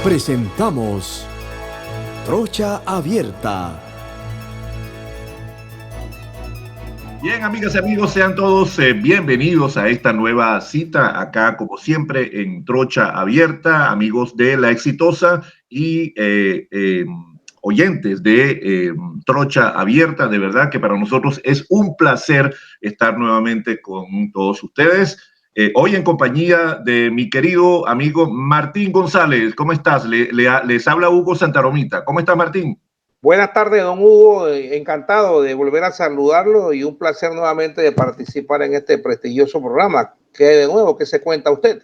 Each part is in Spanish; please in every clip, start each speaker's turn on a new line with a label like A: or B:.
A: Presentamos Trocha Abierta.
B: Bien, amigas y amigos, sean todos bienvenidos a esta nueva cita acá, como siempre, en Trocha Abierta, amigos de La Exitosa y oyentes de Trocha Abierta. De verdad que para nosotros es un placer estar nuevamente con todos ustedes. Hoy en compañía de mi querido amigo Martín González. ¿Cómo estás? Les habla Hugo Santaromita. ¿Cómo estás, Martín?
C: Buenas tardes, don Hugo. Encantado de volver a saludarlo y un placer nuevamente de participar en este prestigioso programa. ¿Qué de nuevo? ¿Qué se cuenta usted?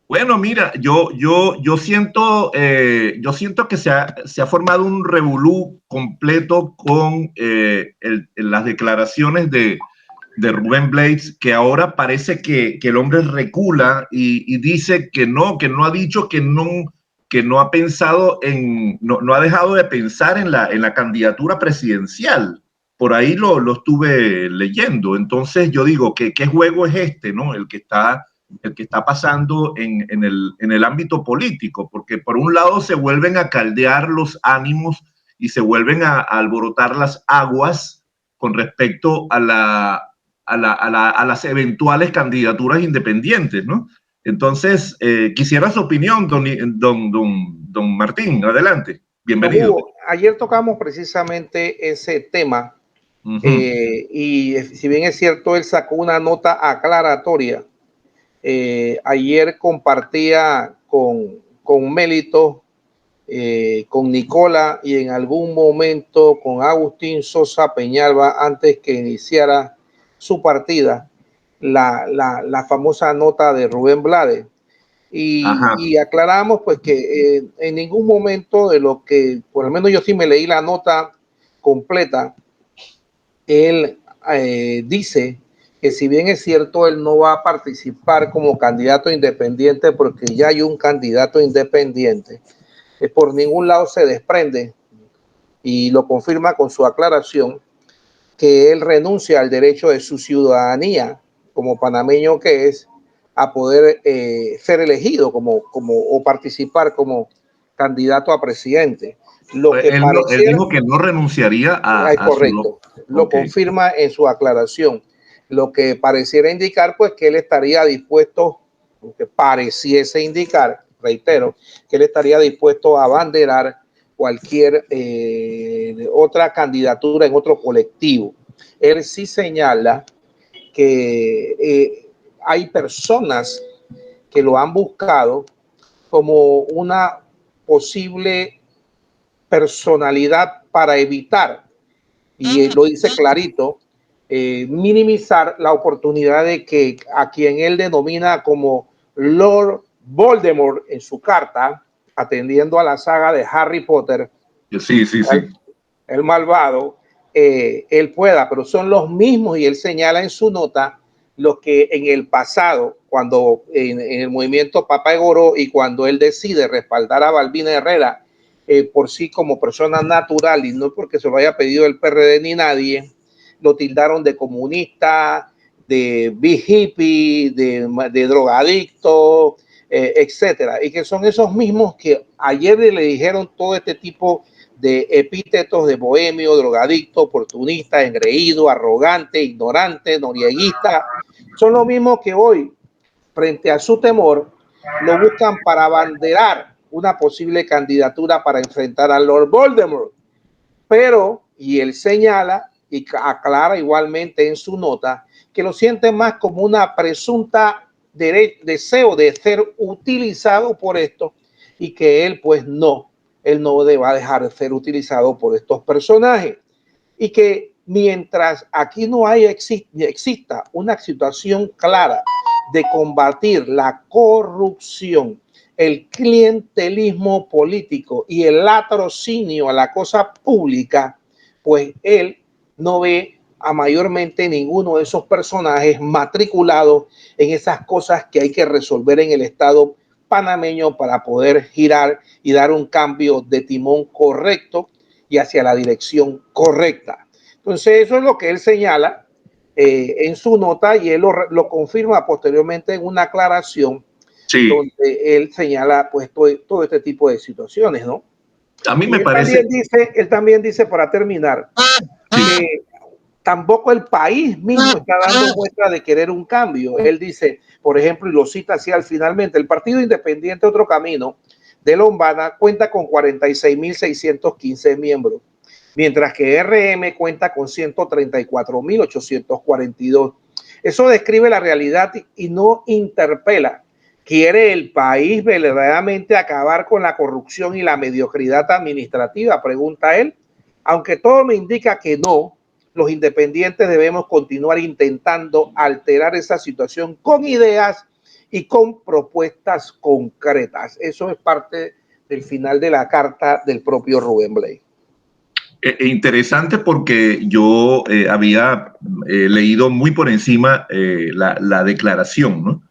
B: Bueno, mira, yo siento que se ha formado un revolú completo con las declaraciones de Rubén Blades, que ahora parece que el hombre recula y dice que no ha dicho que no ha pensado no ha dejado de pensar en la candidatura presidencial. Por ahí lo estuve leyendo. Entonces yo digo, ¿qué juego es este, no? El que está pasando en el ámbito político, porque por un lado se vuelven a caldear los ánimos y se vuelven a alborotar las aguas con respecto a las eventuales candidaturas independientes, ¿no? Entonces, quisiera su opinión, don Martín. Adelante, bienvenido.
C: Hugo, ayer tocamos precisamente ese tema y si bien es cierto, él sacó una nota aclaratoria. Ayer compartía con Mélito, con Nicola y en algún momento con Agustín Sosa Peñalba antes que iniciara su partida la famosa nota de Rubén Blades y aclaramos pues que en ningún momento de lo que, por lo menos yo sí me leí la nota completa, él dice que si bien es cierto, él no va a participar como candidato independiente porque ya hay un candidato independiente, por ningún lado se desprende y lo confirma con su aclaración que él renuncia al derecho de su ciudadanía como panameño que es a poder ser elegido o participar como candidato a presidente.
B: Él dijo que no renunciaría
C: es correcto, lo confirma en su aclaración. Lo que pareciera indicar, pues, que él estaría dispuesto, que pareciese indicar, reitero, que él estaría dispuesto a abanderar cualquier otra candidatura en otro colectivo. Él sí señala que hay personas que lo han buscado como una posible personalidad para evitar, y lo dice clarito, minimizar la oportunidad de que a quien él denomina como Lord Voldemort en su carta, atendiendo a la saga de Harry Potter,
B: sí.
C: el malvado, él pueda, pero son los mismos, y él señala en su nota los que en el pasado, cuando en el movimiento Papa Egoró y cuando él decide respaldar a Balbina Herrera por sí como persona natural y no porque se lo haya pedido el PRD ni nadie, lo tildaron de comunista, de big hippie, de drogadicto, etcétera, y que son esos mismos que ayer le dijeron todo este tipo de epítetos de bohemio, drogadicto, oportunista, engreído, arrogante, ignorante, norieguista. Son los mismos que hoy, frente a su temor, lo buscan para abanderar una posible candidatura para enfrentar a Lord Voldemort. Pero, y él señala y aclara igualmente en su nota, que lo siente más como una presunta deseo de ser utilizado por esto y que él pues él no va a dejar de ser utilizado por estos personajes y que mientras aquí no exista una situación clara de combatir la corrupción, el clientelismo político y el latrocinio a la cosa pública, pues él no ve a mayormente ninguno de esos personajes matriculados en esas cosas que hay que resolver en el Estado panameño para poder girar y dar un cambio de timón correcto y hacia la dirección correcta. Entonces, eso es lo que él señala en su nota y él lo confirma posteriormente en una aclaración
B: Sí.
C: donde él señala pues todo este tipo de situaciones, ¿no?
B: A mí me
C: él
B: parece...
C: él también dice, para terminar, que tampoco el país mismo está dando muestra de querer un cambio. Él dice, por ejemplo, y lo cita así al finalmente, el Partido Independiente Otro Camino de Lombana cuenta con 46.615 miembros, mientras que RM cuenta con 134.842. Eso describe la realidad y no interpela. ¿Quiere el país verdaderamente acabar con la corrupción y la mediocridad administrativa?, pregunta él. Aunque todo me indica que no, los independientes debemos continuar intentando alterar esa situación con ideas y con propuestas concretas. Eso es parte del final de la carta del propio Rubén Blades.
B: Interesante, porque yo había leído muy por encima la declaración, ¿no?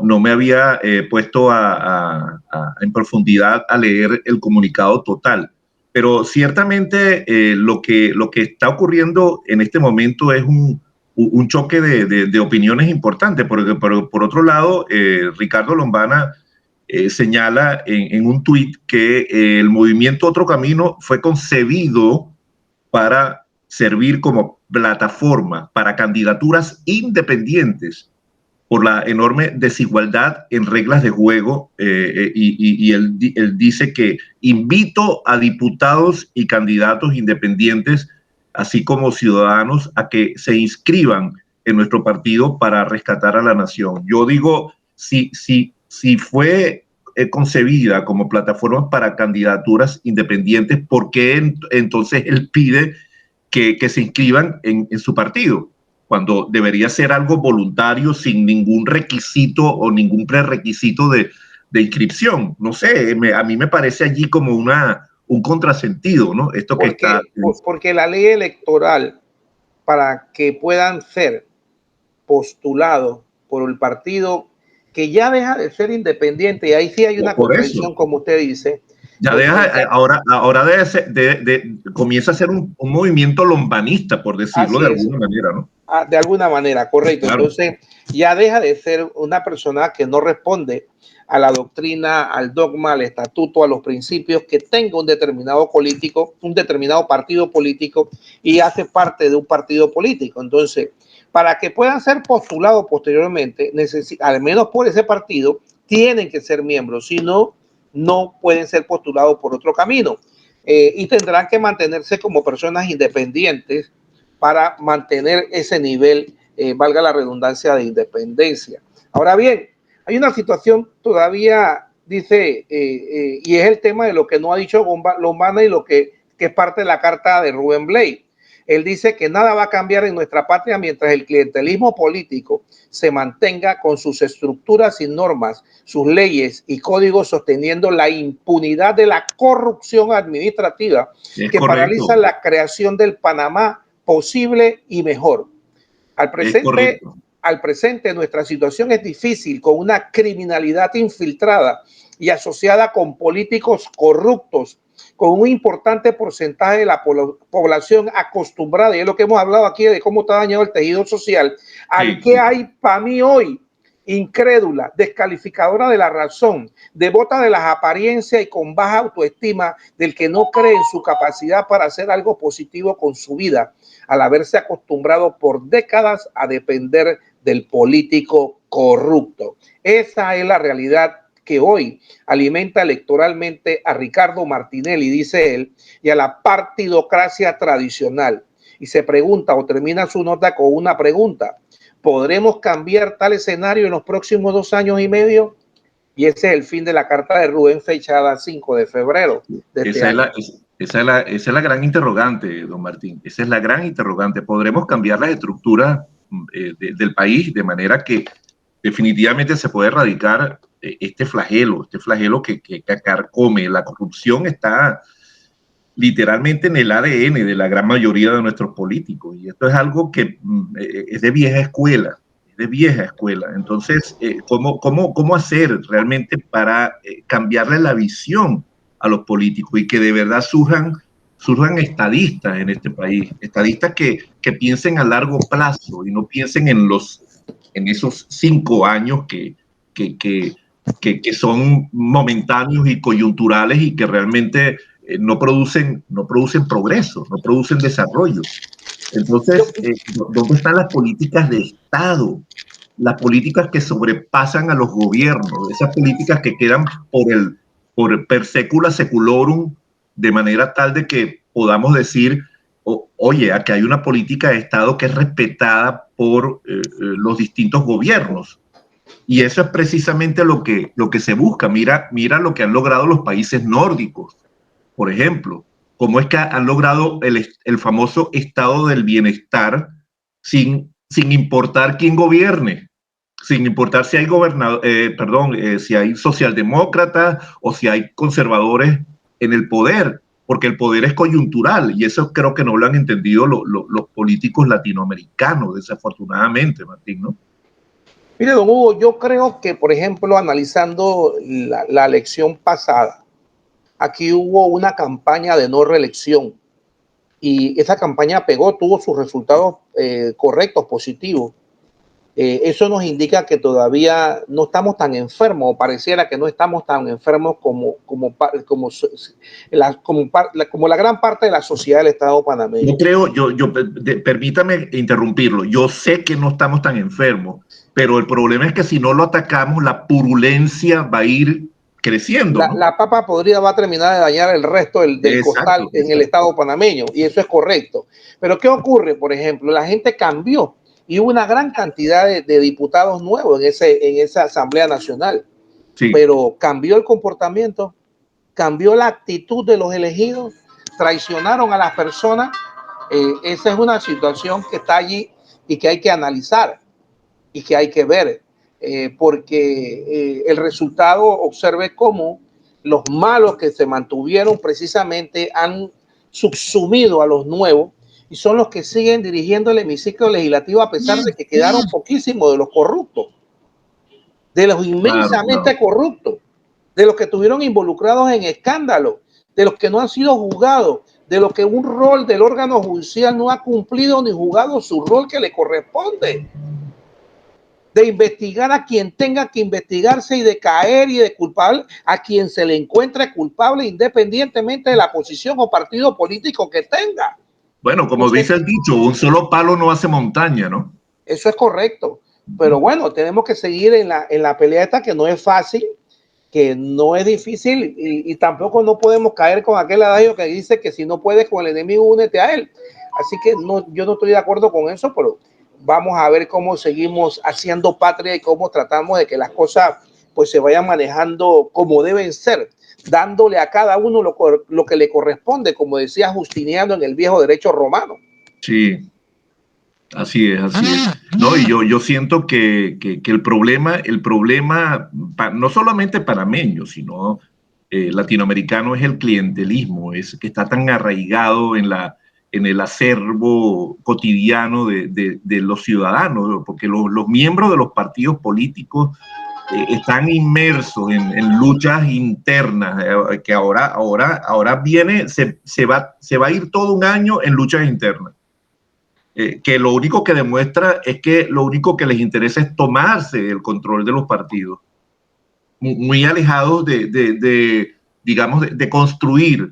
B: No me había puesto en profundidad a leer el comunicado total. Pero ciertamente lo que está ocurriendo en este momento es un choque de opiniones importantes, porque por otro lado, Ricardo Lombana señala en un tuit que el movimiento Otro Camino fue concebido para servir como plataforma para candidaturas independientes por la enorme desigualdad en reglas de juego, y él dice que invito a diputados y candidatos independientes, así como ciudadanos, a que se inscriban en nuestro partido para rescatar a la nación. Yo digo, si fue concebida como plataforma para candidaturas independientes, ¿por qué entonces él pide que se inscriban en su partido, cuando debería ser algo voluntario, sin ningún requisito o ningún prerequisito de inscripción? No sé, a mí me parece allí como un contrasentido, ¿no? Esto que está...
C: Porque la ley electoral, para que puedan ser postulados por el partido que ya deja de ser independiente, y ahí sí hay una contradicción, como usted dice.
B: Ya deja, ahora comienza a ser un movimiento lombanista, por decirlo de alguna manera, ¿no?
C: De alguna manera, correcto.
B: Claro.
C: Entonces ya deja de ser una persona que no responde a la doctrina, al dogma, al estatuto, a los principios que tenga un determinado político, un determinado partido político, y hace parte de un partido político. Entonces, para que puedan ser postulados posteriormente, al menos por ese partido, tienen que ser miembros, si no, no pueden ser postulados por Otro Camino, y tendrán que mantenerse como personas independientes para mantener ese nivel, valga la redundancia, de independencia. Ahora bien, hay una situación todavía, dice, y es el tema de lo que no ha dicho Lombana y lo que es parte de la carta de Rubén Blades. Él dice que nada va a cambiar en nuestra patria mientras el clientelismo político se mantenga con sus estructuras y normas, sus leyes y códigos, sosteniendo la impunidad de la corrupción administrativa que paraliza la creación del Panamá posible y mejor. Al presente nuestra situación es difícil, con una criminalidad infiltrada y asociada con políticos corruptos, con un importante porcentaje de la población acostumbrada, y es lo que hemos hablado aquí de cómo está dañado el tejido social, al que hay para mí hoy incrédula, descalificadora de la razón, devota de las apariencias y con baja autoestima del que no cree en su capacidad para hacer algo positivo con su vida, al haberse acostumbrado por décadas a depender del político corrupto. Esa es la realidad que hoy alimenta electoralmente a Ricardo Martinelli, dice él, y a la partidocracia tradicional. Y se pregunta, o termina su nota con una pregunta: ¿podremos cambiar tal escenario en los próximos 2 años y medio? Y ese es el fin de la carta de Rubén, fechada 5 de febrero de este año.
B: Esa es la gran interrogante, don Martín. Esa es la gran interrogante. ¿Podremos cambiar las estructuras del país de manera que definitivamente se puede erradicar este flagelo que carcome? La corrupción está literalmente en el ADN de la gran mayoría de nuestros políticos, y esto es algo que es de vieja escuela. Entonces, ¿cómo hacer realmente para cambiarle la visión a los políticos y que de verdad surjan estadistas en este país, estadistas que piensen a largo plazo y no piensen en esos 5 años que que son momentáneos y coyunturales y que realmente no producen progreso, no producen desarrollo. Entonces, ¿dónde están las políticas de Estado? Las políticas que sobrepasan a los gobiernos, esas políticas que quedan por per secula seculorum, de manera tal de que podamos decir, oye, aquí hay una política de Estado que es respetada por los distintos gobiernos. Y eso es precisamente lo que se busca. Mira lo que han logrado los países nórdicos, por ejemplo. Cómo es que han logrado el famoso estado del bienestar sin importar quién gobierne, sin importar si hay si hay socialdemócratas o si hay conservadores en el poder, porque el poder es coyuntural y eso creo que no lo han entendido los políticos latinoamericanos, desafortunadamente, Martín, ¿no?
C: Mire, don Hugo, yo creo que, por ejemplo, analizando la elección pasada, aquí hubo una campaña de no reelección y esa campaña pegó, tuvo sus resultados correctos, positivos. Eso nos indica que todavía no estamos tan enfermos, o pareciera que no estamos tan enfermos como la gran parte de la sociedad del Estado panameño.
B: Yo creo, permítame interrumpirlo, yo sé que no estamos tan enfermos, pero el problema es que si no lo atacamos, la purulencia va a ir creciendo, ¿no?
C: La papa podrida va a terminar de dañar el resto del costal en el Estado panameño, y eso es correcto. Pero ¿qué ocurre? Por ejemplo, la gente cambió y hubo una gran cantidad de diputados nuevos en esa Asamblea Nacional. Sí. Pero cambió el comportamiento, cambió la actitud de los elegidos, traicionaron a las personas. Esa es una situación que está allí y que hay que analizar y que hay que ver, porque el resultado, observe cómo los malos que se mantuvieron precisamente han subsumido a los nuevos y son los que siguen dirigiendo el hemiciclo legislativo a pesar de que quedaron poquísimos de los corruptos, de los inmensamente corruptos, de los que estuvieron involucrados en escándalos, de los que no han sido juzgados, de los que un rol del órgano judicial no ha cumplido ni jugado su rol que le corresponde, de investigar a quien tenga que investigarse y de caer y de culpable a quien se le encuentre culpable independientemente de la posición o partido político que tenga.
B: Bueno, como dice el dicho, un solo palo no hace montaña, ¿no?
C: Eso es correcto. Pero bueno, tenemos que seguir en la pelea esta, que no es fácil, que no es difícil y tampoco no podemos caer con aquel adagio que dice que si no puedes con el enemigo, únete a él. Así que no, yo no estoy de acuerdo con eso, pero vamos a ver cómo seguimos haciendo patria y cómo tratamos de que las cosas pues se vayan manejando como deben ser, dándole a cada uno lo que le corresponde, como decía Justiniano en el viejo derecho romano.
B: Sí, así es, así es. No, y yo siento que el problema no solamente panameño, sino latinoamericano es el clientelismo, es que está tan arraigado en el acervo cotidiano de los ciudadanos, porque los miembros de los partidos políticos están inmersos en luchas internas, que ahora viene, se va a ir todo un año en luchas internas, que lo único que demuestra es que lo único que les interesa es tomarse el control de los partidos, muy alejados digamos, de construir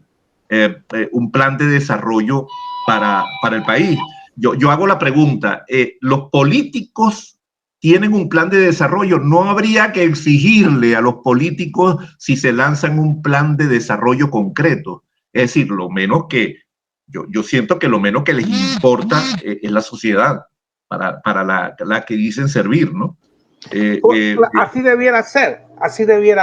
B: un plan de desarrollo para el país. Yo hago la pregunta, ¿los políticos tienen un plan de desarrollo? ¿No habría que exigirle a los políticos si se lanzan un plan de desarrollo concreto? Es decir, lo menos que, yo siento que lo menos que les importa es la sociedad para la que dicen servir, ¿no?
C: Así debiera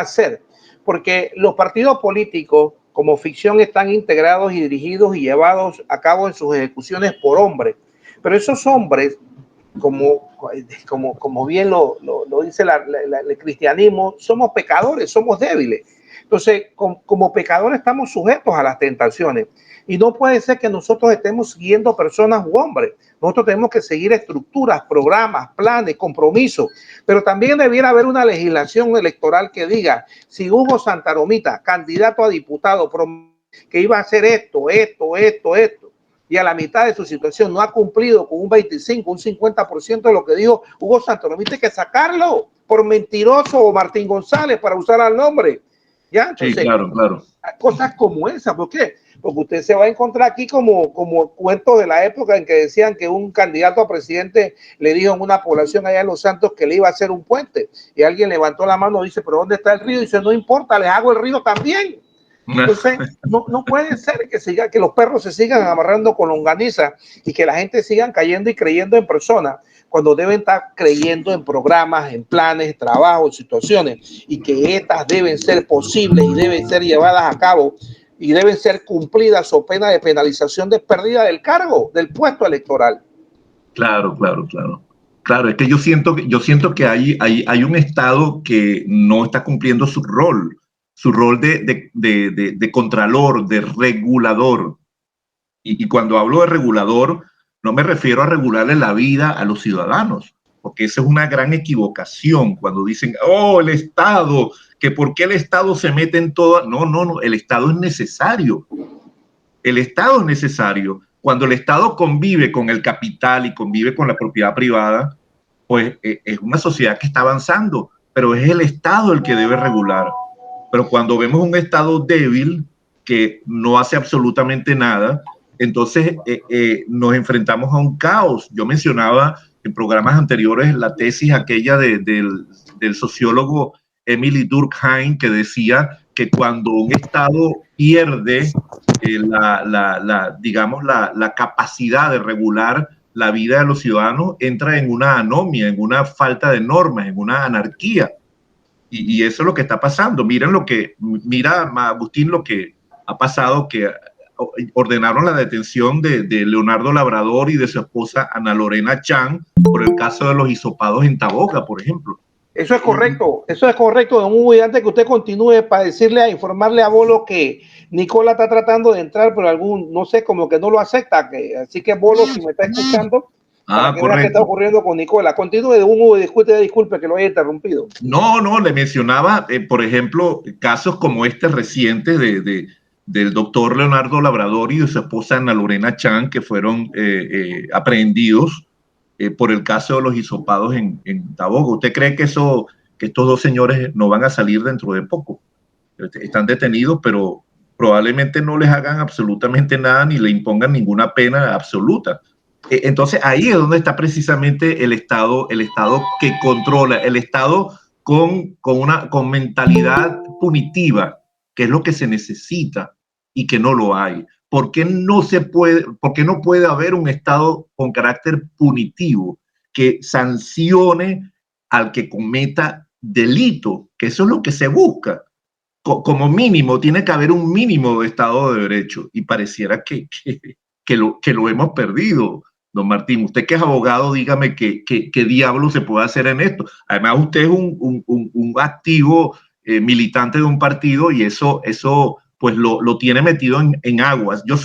C: ser, porque los partidos políticos como ficción están integrados y dirigidos y llevados a cabo en sus ejecuciones por hombres, pero esos hombres, como bien lo dice el cristianismo, somos pecadores, somos débiles. Entonces, como pecadores estamos sujetos a las tentaciones y no puede ser que nosotros estemos siguiendo personas u hombres. Nosotros tenemos que seguir estructuras, programas, planes, compromisos, pero también debiera haber una legislación electoral que diga, si Hugo Santaromita, candidato a diputado, que iba a hacer esto, y a la mitad de su situación no ha cumplido con un 25, un 50% de lo que dijo Hugo Santaromita, hay que sacarlo, por mentiroso o Martín González, para usar el nombre. ¿Ya? Entonces,
B: sí, claro, claro.
C: Cosas como esas. ¿Por qué? Porque usted se va a encontrar aquí como cuentos de la época en que decían que un candidato a presidente le dijo en una población allá en Los Santos que le iba a hacer un puente. Y alguien levantó la mano y dice, ¿pero dónde está el río? Y dice, no importa, les hago el río también. Entonces, no puede ser que los perros se sigan amarrando con longaniza y que la gente sigan cayendo y creyendo en personas cuando deben estar creyendo en programas, en planes, trabajos, situaciones, y que estas deben ser posibles y deben ser llevadas a cabo y deben ser cumplidas o pena de penalización de pérdida del cargo, del puesto electoral.
B: Claro, claro, claro. Claro, es que yo siento que hay un Estado que no está cumpliendo su rol de contralor, de regulador. Y cuando hablo de regulador, no me refiero a regularle la vida a los ciudadanos, porque esa es una gran equivocación cuando dicen, oh, el Estado, que por qué el Estado se mete en todo. No, no, no, el Estado es necesario. El Estado es necesario. Cuando el Estado convive con el capital y convive con la propiedad privada, pues es una sociedad que está avanzando, pero es el Estado el que debe regular. Pero cuando vemos un Estado débil que no hace absolutamente nada, entonces nos enfrentamos a un caos. Yo mencionaba en programas anteriores la tesis aquella del sociólogo Emily Durkheim, que decía que cuando un Estado pierde digamos, la capacidad de regular la vida de los ciudadanos, entra en una anomia, en una falta de normas, en una anarquía. Y eso es lo que está pasando. Mira, Agustín, lo que ha pasado, que ordenaron la detención de Leonardo Labrador y de su esposa Ana Lorena Chan por el caso de los hisopados en Taboga, por ejemplo.
C: Eso es correcto, don Hugo, y antes que usted continúe, para informarle a Bolo que Nicola está tratando de entrar, pero no sé, como que no lo acepta, así que Bolo, si me está escuchando, para que vea qué está ocurriendo con Nicola. Continúe, don Hugo, disculpe que lo haya interrumpido.
B: No, le mencionaba, por ejemplo, casos como este reciente del doctor Leonardo Labrador y de su esposa Ana Lorena Chan, que fueron aprehendidos por el caso de los hisopados en Taboga. ¿Usted cree que estos dos señores no van a salir dentro de poco? Están detenidos, pero probablemente no les hagan absolutamente nada ni le impongan ninguna pena absoluta. Entonces ahí es donde está precisamente el Estado que controla, el Estado con mentalidad punitiva, que es lo que se necesita y que no lo hay. ¿Por qué no puede haber un Estado con carácter punitivo que sancione al que cometa delito? Que eso es lo que se busca. Como mínimo, tiene que haber un mínimo de Estado de Derecho, y pareciera que lo hemos perdido. Don Martín, usted que es abogado, dígame qué diablo se puede hacer en esto. Además, usted es un activo militante de un partido, y eso pues lo tiene metido en aguas. Yo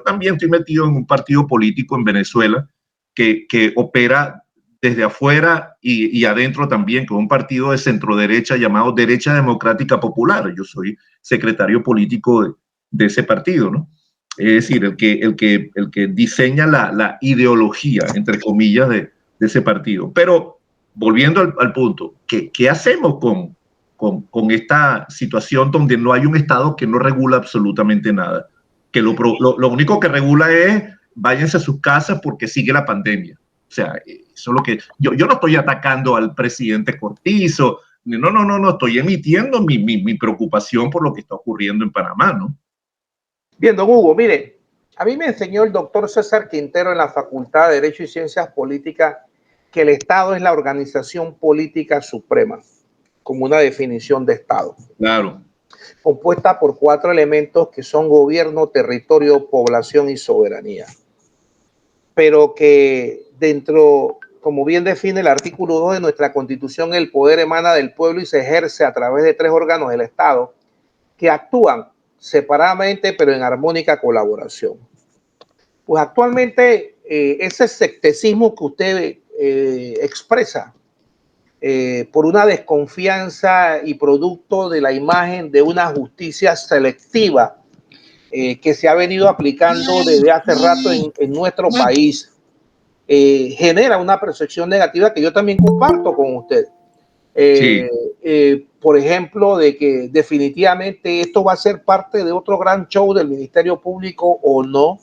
B: también estoy metido en un partido político en Venezuela que opera desde afuera y adentro también, con un partido de centro derecha llamado Derecha Democrática Popular. Yo soy secretario político de ese partido, ¿no? Es decir, el que diseña la ideología, entre comillas, de ese partido. Pero volviendo al punto, ¿qué hacemos con esta situación donde no hay un Estado que no regula absolutamente nada? Que lo único que regula es váyanse a sus casas porque sigue la pandemia. O sea, eso es lo que yo no estoy atacando al presidente Cortizo, no, estoy emitiendo mi preocupación por lo que está ocurriendo en Panamá, ¿no?
C: Bien, don Hugo, mire, a mí me enseñó el doctor César Quintero en la Facultad de Derecho y Ciencias Políticas que el Estado es la organización política suprema, como una definición de Estado.
B: Claro.
C: Compuesta por 4 elementos que son gobierno, territorio, población y soberanía. Pero que dentro, como bien define el artículo 2 de nuestra Constitución, el poder emana del pueblo y se ejerce a través de 3 órganos del Estado que actúan separadamente pero en armónica colaboración. Pues actualmente ese sectecismo que usted expresa por una desconfianza y producto de la imagen de una justicia selectiva que se ha venido aplicando desde hace rato en nuestro país, genera una percepción negativa que yo también comparto con usted.
B: Sí.
C: Por ejemplo, de que definitivamente esto va a ser parte de otro gran show del Ministerio Público o no.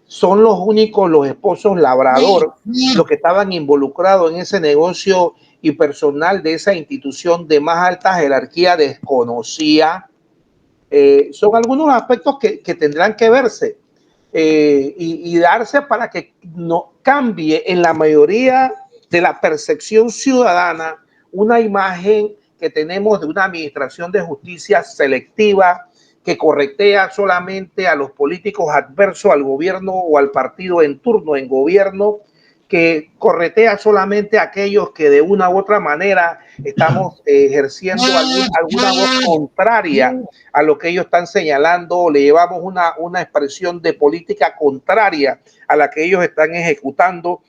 C: Son los únicos, los esposos Labrador, los que estaban involucrados en ese negocio, y personal de esa institución de más alta jerarquía desconocía. Son algunos aspectos que tendrán que verse y darse para que no cambie en la mayoría de la percepción ciudadana una imagen que tenemos de una administración de justicia selectiva que corretea solamente a los políticos adversos al gobierno o al partido en turno en gobierno, que corretea solamente a aquellos que de una u otra manera estamos ejerciendo alguna voz contraria a lo que ellos están señalando, o le llevamos una expresión de política contraria a la que ellos están ejecutando.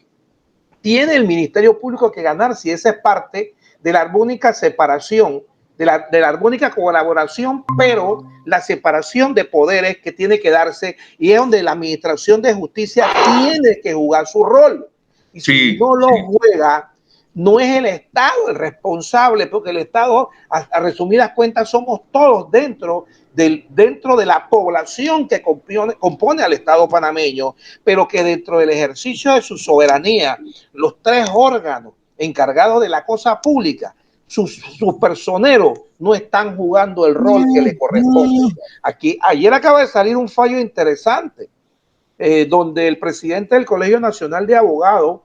C: Tiene el Ministerio Público que ganar si esa es parte de la armónica separación, de la armónica colaboración, pero la separación de poderes que tiene que darse, y es donde la administración de justicia tiene que jugar su rol. Y si no lo juega, no es el Estado el responsable, porque el Estado, a resumidas cuentas, somos todos dentro de la población que compone al Estado panameño, pero que dentro del ejercicio de su soberanía, los tres órganos encargados de la cosa pública, sus personeros no están jugando el rol que le corresponde. Ayer acaba de salir un fallo interesante, donde el presidente del Colegio Nacional de Abogados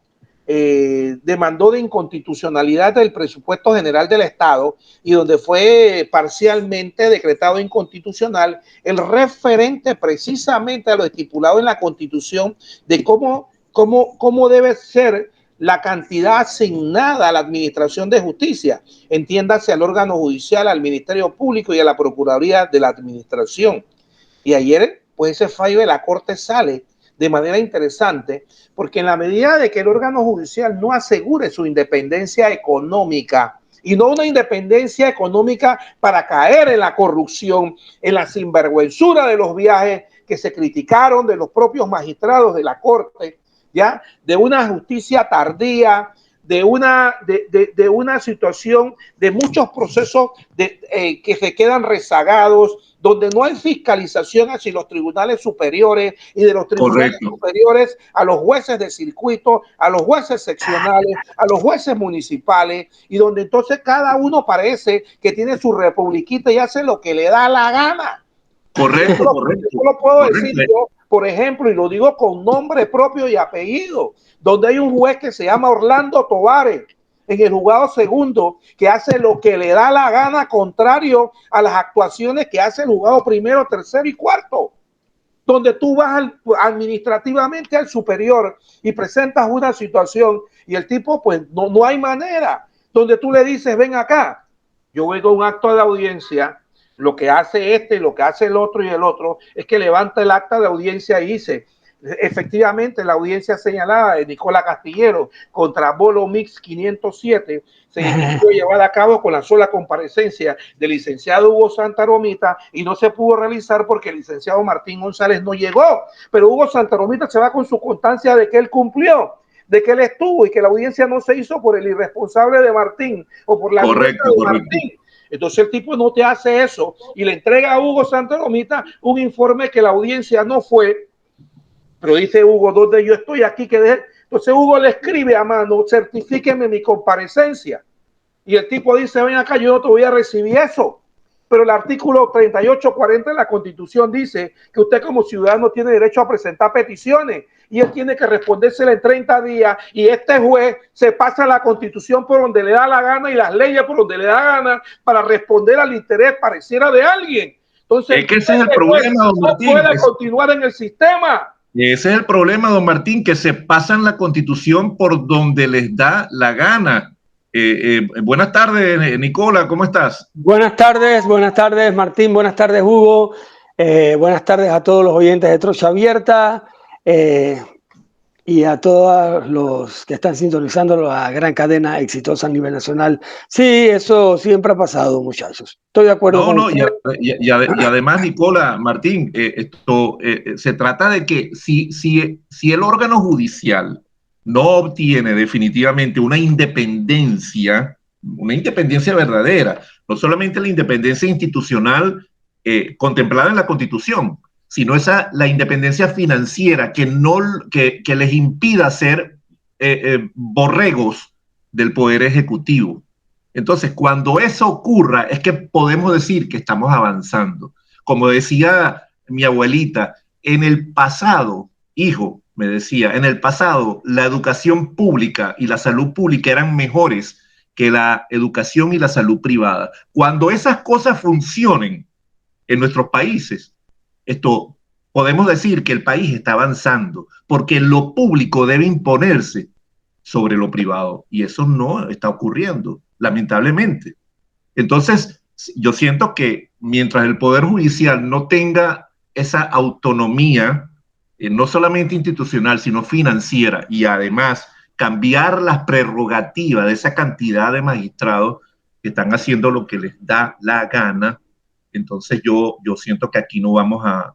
C: demandó de inconstitucionalidad del presupuesto general del Estado, y donde fue parcialmente decretado inconstitucional el referente precisamente a lo estipulado en la Constitución de cómo debe ser la cantidad asignada a la Administración de Justicia, entiéndase al órgano judicial, al Ministerio Público y a la Procuraduría de la Administración. Y ayer, pues, ese fallo de la Corte sale de manera interesante, porque en la medida de que el órgano judicial no asegure su independencia económica, y no una independencia económica para caer en la corrupción, en la sinvergüenzura de los viajes que se criticaron de los propios magistrados de la Corte, ¿ya? De una justicia tardía, de una situación de muchos procesos que se quedan rezagados, donde no hay fiscalización hacia los tribunales superiores, y de los tribunales superiores a los jueces de circuito, a los jueces seccionales, a los jueces municipales, y donde entonces cada uno parece que tiene su republiquita y hace lo que le da la gana.
B: Correcto.
C: Yo lo puedo decir yo, por ejemplo, y lo digo con nombre propio y apellido, donde hay un juez que se llama Orlando Tovares, en el juzgado segundo, que hace lo que le da la gana, contrario a las actuaciones que hace el juzgado primero, tercero y cuarto, donde tú vas administrativamente al superior y presentas una situación, y el tipo, pues, no hay manera, donde tú le dices, ven acá, yo voy con un acto de audiencia. Lo que hace este, lo que hace el otro y el otro, es que levanta el acta de audiencia y dice, efectivamente, la audiencia señalada de Nicola Castillero contra Bolo Mix 507 se inició llevada a cabo con la sola comparecencia del licenciado Hugo Santa Romita, y no se pudo realizar porque el licenciado Martín González no llegó. Pero Hugo Santa Romita se va con su constancia de que él cumplió, de que él estuvo, y que la audiencia no se hizo por el irresponsable de Martín o por la
B: correcto.
C: Martín. Entonces el tipo no te hace eso y le entrega a Hugo Santa Romita un informe que la audiencia no fue, pero dice Hugo, ¿dónde yo estoy aquí? Entonces Hugo le escribe a mano, certifíqueme mi comparecencia. Y el tipo dice, ven acá, yo no te voy a recibir eso. Pero el artículo 3840 de la Constitución dice que usted como ciudadano tiene derecho a presentar peticiones, y él tiene que respondérsela en 30 días, y este juez se pasa la Constitución por donde le da la gana y las leyes por donde le da gana para responder al interés pareciera de alguien. Entonces,
B: es que ese es el problema, don Martín.
C: No puede continuar en el sistema.
B: Ese es el problema, don Martín, que se pasan la Constitución por donde les da la gana. Buenas tardes, Nicola, ¿cómo estás?
D: Buenas tardes, Martín, buenas tardes, Hugo, buenas tardes a todos los oyentes de Trocha Abierta y a todos los que están sintonizando la gran cadena exitosa a nivel nacional. Sí, eso siempre ha pasado, muchachos. Estoy de acuerdo.
B: Y además, Nicola, Martín, se trata de que si el órgano judicial no obtiene definitivamente una independencia una independencia verdadera, no solamente la independencia institucional contemplada en la Constitución, sino la independencia financiera que les impida ser borregos del Poder Ejecutivo. Entonces, cuando eso ocurra, es que podemos decir que estamos avanzando. Como decía mi abuelita, en el pasado, hijo, me decía, en el pasado la educación pública y la salud pública eran mejores que la educación y la salud privada. Cuando esas cosas funcionen en nuestros países, podemos decir que el país está avanzando, porque lo público debe imponerse sobre lo privado, y eso no está ocurriendo, lamentablemente. Entonces, yo siento que mientras el Poder Judicial no tenga esa autonomía, no solamente institucional, sino financiera, y además cambiar las prerrogativas de esa cantidad de magistrados que están haciendo lo que les da la gana, entonces yo siento que aquí no vamos a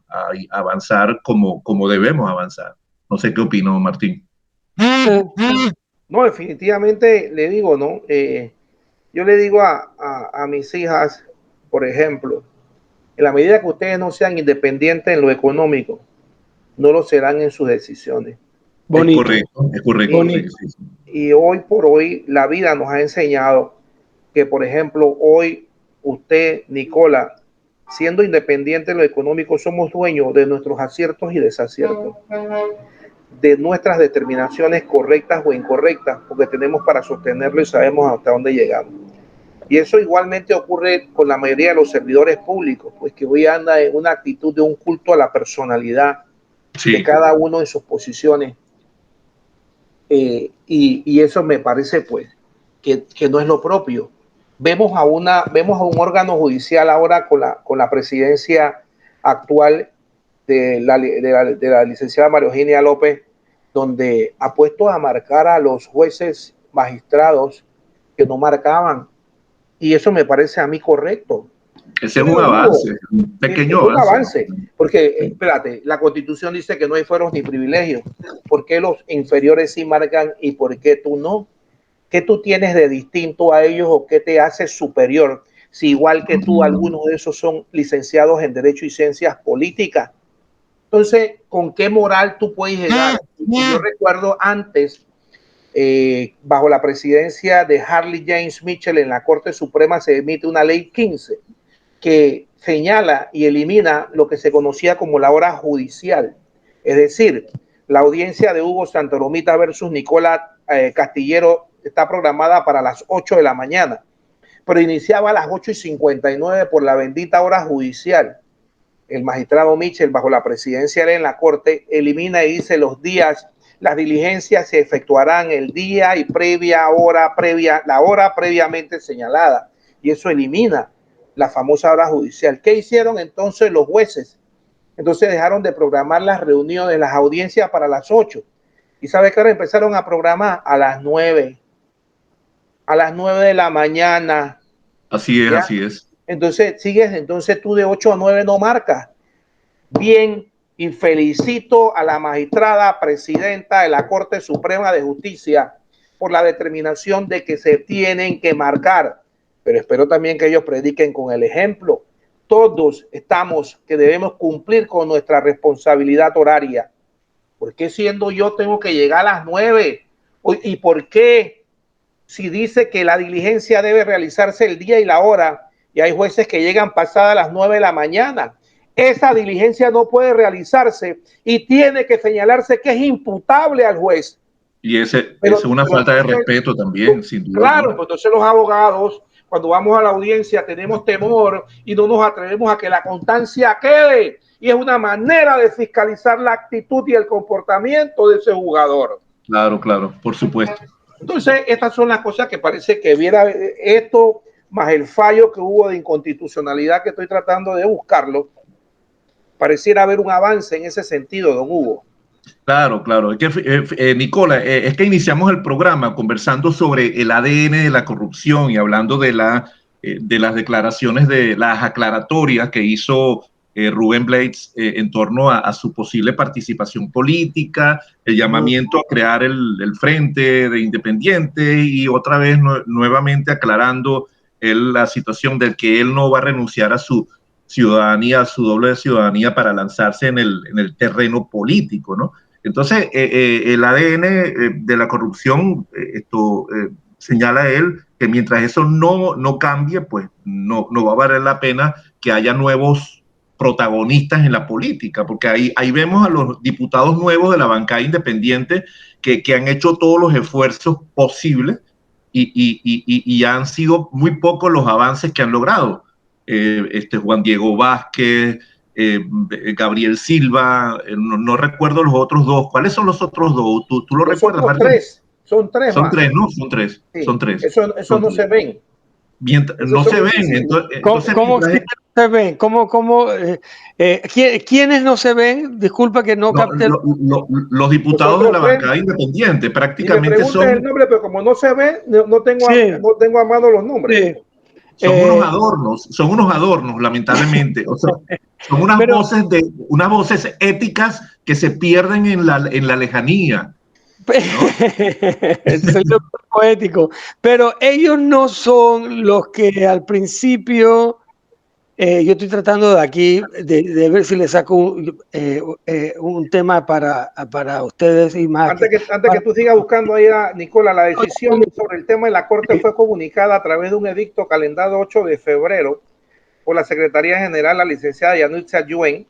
B: avanzar como debemos avanzar. No sé qué opino, Martín.
C: No, definitivamente le digo, ¿no? Yo le digo a mis hijas, por ejemplo, en la medida que ustedes no sean independientes en lo económico, no lo serán en sus decisiones.
D: Bonito.
B: Es correcto.
D: Bonito.
B: Sí.
C: Y hoy por hoy la vida nos ha enseñado que, por ejemplo, hoy usted, Nicola, siendo independiente en lo económico, somos dueños de nuestros aciertos y desaciertos, de nuestras determinaciones correctas o incorrectas, porque tenemos para sostenerlo y sabemos hasta dónde llegamos. Y eso igualmente ocurre con la mayoría de los servidores públicos, pues que hoy anda en una actitud de un culto a la personalidad de cada uno en sus posiciones. Y eso me parece pues que no es lo propio. Vemos a un órgano judicial ahora con la presidencia actual de la licenciada María Eugenia López, donde ha puesto a marcar a los jueces magistrados que no marcaban. Y eso me parece a mí correcto.
B: Ese es un avance, un pequeño
C: avance. Porque, espérate, la Constitución dice que no hay fueros ni privilegios. ¿Por qué los inferiores sí marcan y por qué tú no? ¿Qué tú tienes de distinto a ellos o qué te hace superior? Si igual que tú, algunos de esos son licenciados en Derecho y Ciencias Políticas. Entonces, ¿con qué moral tú puedes llegar? Yo recuerdo antes, bajo la presidencia de Harley James Mitchell en la Corte Suprema se emite una ley 15 que señala y elimina lo que se conocía como la hora judicial. Es decir, la audiencia de Hugo Santoromita versus Nicola Castillero está programada para las 8 de la mañana, pero iniciaba a las 8:59 por la bendita hora judicial. El magistrado Mitchell, bajo la presidencia en la Corte, elimina y dice los días, las diligencias se efectuarán el día y la hora previamente señalada. Y eso elimina la famosa hora judicial. ¿Qué hicieron entonces los jueces? Entonces dejaron de programar las reuniones, las audiencias para las 8. ¿Y sabe qué hora empezaron a programar? A las 9. A las 9 de la mañana.
B: Así es,
C: ¿ya?
B: Así es.
C: Entonces tú de 8 a 9 no marcas. Bien, y felicito a la magistrada presidenta de la Corte Suprema de Justicia por la determinación de que se tienen que marcar, pero espero también que ellos prediquen con el ejemplo. Todos que debemos cumplir con nuestra responsabilidad horaria. ¿Por qué siendo yo tengo que llegar a las 9? ¿Y por qué si dice que la diligencia debe realizarse el día y la hora y hay jueces que llegan pasadas las 9 de la mañana? Esa diligencia no puede realizarse y tiene que señalarse que es imputable al juez.
B: Y eso es una falta de respeto también, sin duda.
C: Claro, pues entonces los abogados, cuando vamos a la audiencia, tenemos temor y no nos atrevemos a que la constancia quede. Y es una manera de fiscalizar la actitud y el comportamiento de ese jugador.
B: Claro, por supuesto.
C: Entonces, estas son las cosas que parece que viera esto, más el fallo que hubo de inconstitucionalidad que estoy tratando de buscarlo. Pareciera haber un avance en ese sentido, don Hugo.
B: Claro. Es que, Nicola, es que iniciamos el programa conversando sobre el ADN de la corrupción y hablando de las declaraciones, de las aclaratorias que hizo Rubén Blades en torno a su posible participación política, el llamamiento a crear el Frente de Independientes y otra vez nuevamente aclarando la situación de que él no va a renunciar a su ciudadanía, a su doble ciudadanía para lanzarse en el terreno político, ¿no? Entonces, el ADN de la corrupción, señala él, que mientras eso no cambie, pues no va a valer la pena que haya nuevos protagonistas en la política, porque ahí vemos a los diputados nuevos de la bancada independiente que han hecho todos los esfuerzos posibles y han sido muy pocos los avances que han logrado. Juan Diego Vázquez, Gabriel Silva, no recuerdo los otros dos. ¿Cuáles son los otros dos? ¿Tú lo recuerdas, Martín?
C: Son tres.
B: Son tres, ¿no? Son tres.
C: Sí.
B: Son tres.
C: Eso no se ven.
B: No se ven. Entonces,
D: ¿Cómo se ven? ¿Quiénes no se ven? Disculpa que no capté.
B: Los diputados de la bancada independiente prácticamente son.
C: El nombre, pero como no se ve, no tengo a mano los nombres.
B: Sí. Son unos adornos, lamentablemente. O sea, son unas voces éticas que se pierden en la lejanía.
D: Es el poético, pero ellos no son los que al principio yo estoy tratando de aquí de ver si le saco un tema para ustedes y más.
C: Antes que tú sigas buscando ahí, Nicola, la decisión sobre el tema de la Corte fue comunicada a través de un edicto calendado 8 de febrero por la Secretaría General, la licenciada Yanitza Yuen.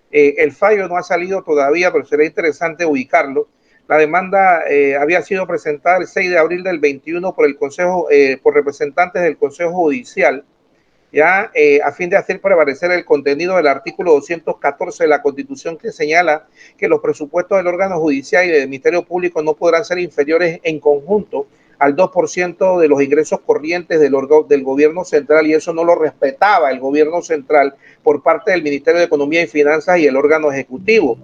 C: El fallo no ha salido todavía, pero será interesante ubicarlo. La demanda había sido presentada el 6 de abril del 21 por el Consejo, por representantes del Consejo Judicial, ya a fin de hacer prevalecer el contenido del artículo 214 de la Constitución, que señala que los presupuestos del órgano judicial y del Ministerio Público no podrán ser inferiores en conjunto al 2% de los ingresos corrientes del gobierno central, y eso no lo respetaba el gobierno central por parte del Ministerio de Economía y Finanzas y el órgano ejecutivo.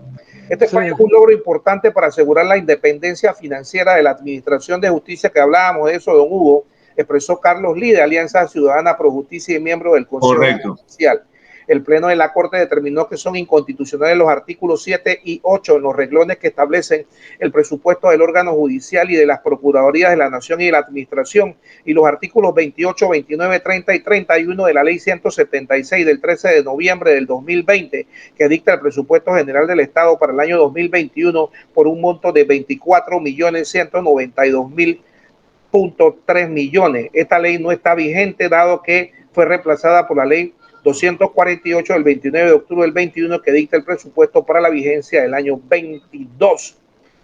C: Este fallo es un logro importante para asegurar la independencia financiera de la Administración de Justicia, que hablábamos de eso, don Hugo, expresó Carlos Lee, de Alianza Ciudadana Pro Justicia y miembro del Consejo Judicial. El Pleno de la Corte determinó que son inconstitucionales los artículos 7 y 8 en los renglones que establecen el presupuesto del órgano judicial y de las Procuradurías de la Nación y de la Administración, y los artículos 28, 29, 30 y 31 de la Ley 176 del 13 de noviembre del 2020, que dicta el presupuesto general del Estado para el año 2021 por un monto de 24.192.000.3 millones. Esta ley no está vigente, dado que fue reemplazada por la Ley 248 del 29 de octubre del 21, que dicta el presupuesto para la vigencia del año 22.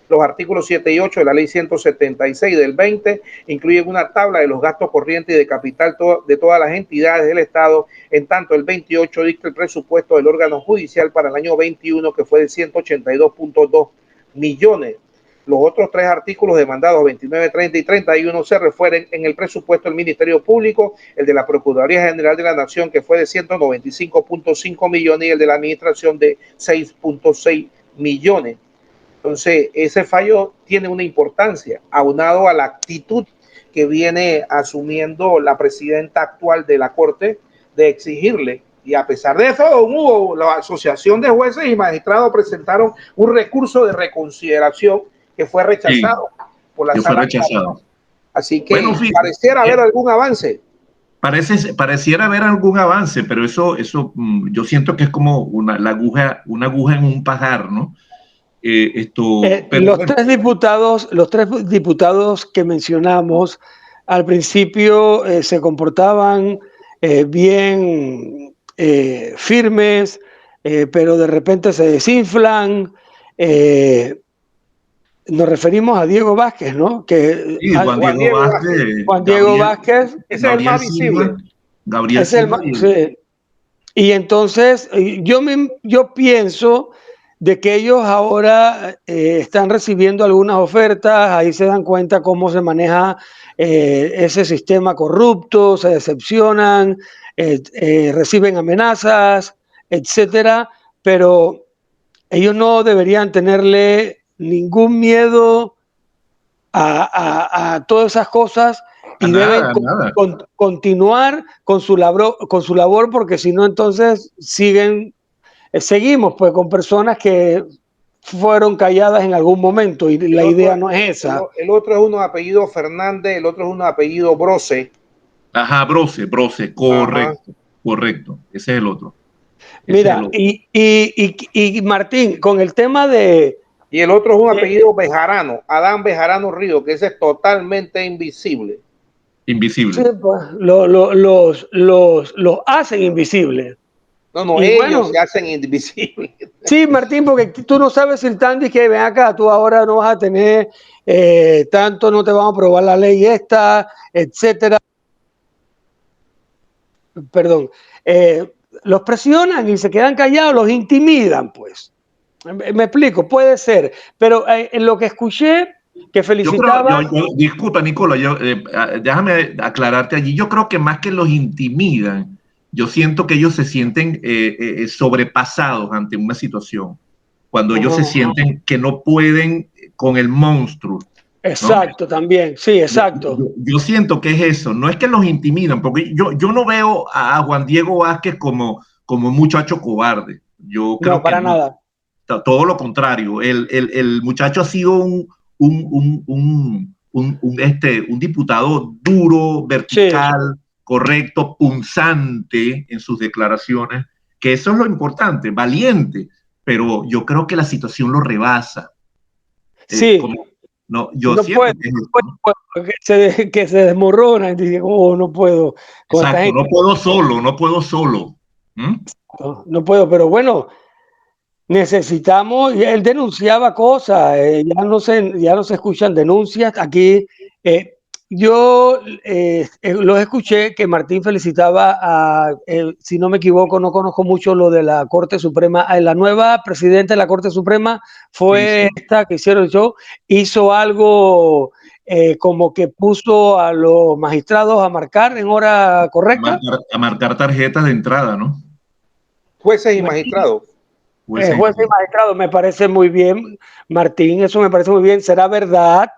C: Los artículos 7 y 8 de la Ley 176 del 20 incluyen una tabla de los gastos corrientes y de capital de todas las entidades del Estado. En tanto, el 28 dicta el presupuesto del órgano judicial para el año 21, que fue de 182.2 millones. Los otros tres artículos demandados, 29, 30 y 31, se refieren en el presupuesto del Ministerio Público, el de la Procuraduría General de la Nación, que fue de 195.5 millones, y el de la Administración de 6.6 millones. Entonces, ese fallo tiene una importancia, aunado a la actitud que viene asumiendo la presidenta actual de la Corte de exigirle. Y a pesar de eso, Hugo, la Asociación de Jueces y Magistrados presentaron un recurso de reconsideración que fue rechazado por la sala. Así que pareciera haber algún avance.
B: Pareciera haber algún avance, pero eso yo siento que es como una aguja en un pajar, ¿no?
D: Los tres diputados que mencionamos al principio se comportaban bien firmes, pero de repente se desinflan. Nos referimos a Diego Vázquez, ¿no?
B: Sí,
D: Juan Diego Vázquez.
C: Ese es el más visible.
B: Gabriel Silva.
D: Sí. Y entonces yo pienso de que ellos ahora están recibiendo algunas ofertas, ahí se dan cuenta cómo se maneja ese sistema corrupto, se decepcionan, reciben amenazas, etcétera, pero ellos no deberían tenerle ningún miedo a todas esas cosas y deben continuar con su labor, porque si no, entonces siguen seguimos pues con personas que fueron calladas en algún momento y la idea no es esa.
C: El otro es uno de apellido Fernández, el otro es uno de apellido Brose.
B: Ajá, Brose, correcto, ajá. Correcto, ese es el otro.
D: Mira, y Martín, con el tema de...
C: Y el otro es un apellido Bejarano, Adán Bejarano Río, que ese es totalmente invisible.
B: Invisible.
D: Sí, pues, los hacen invisibles.
C: No, ellos se hacen invisibles.
D: Sí, Martín, porque tú no sabes si el Tandy que ven acá, tú ahora no vas a tener tanto, no te van a aprobar la ley esta, etcétera. Perdón. Los presionan y se quedan callados, los intimidan, pues. Me explico, puede ser, pero en lo que escuché, que felicitaba...
B: Disculpa, Nicola, déjame aclararte allí. Yo creo que más que los intimidan, yo siento que ellos se sienten sobrepasados ante una situación, cuando ellos se sienten que no pueden con el monstruo.
D: Exacto, ¿no? También, sí, exacto.
B: Yo siento que es eso, no es que los intimidan, porque yo no veo a Juan Diego Vázquez como un muchacho cobarde. Yo creo
D: no, para nada.
B: Todo lo contrario, el muchacho ha sido un diputado duro, vertical, sí, correcto, punzante en sus declaraciones, que eso es lo importante, valiente, pero yo creo que la situación lo rebasa.
D: Sí.
B: No, yo no siento
D: que se desmorona y dice, oh, no puedo.
B: Exacto, no puedo solo.
D: No puedo, pero bueno, necesitamos, él denunciaba cosas, ya no se escuchan denuncias. Aquí yo los escuché que Martín felicitaba a, si no me equivoco, no conozco mucho lo de la Corte Suprema, la nueva presidenta de la Corte Suprema fue esta que hicieron el show, hizo algo como que puso a los magistrados a marcar en hora correcta.
B: A marcar tarjetas de entrada, ¿no?
C: Jueces y magistrados.
D: Jueces y magistrados, me parece muy bien, Martín, eso me parece muy bien. ¿Será verdad?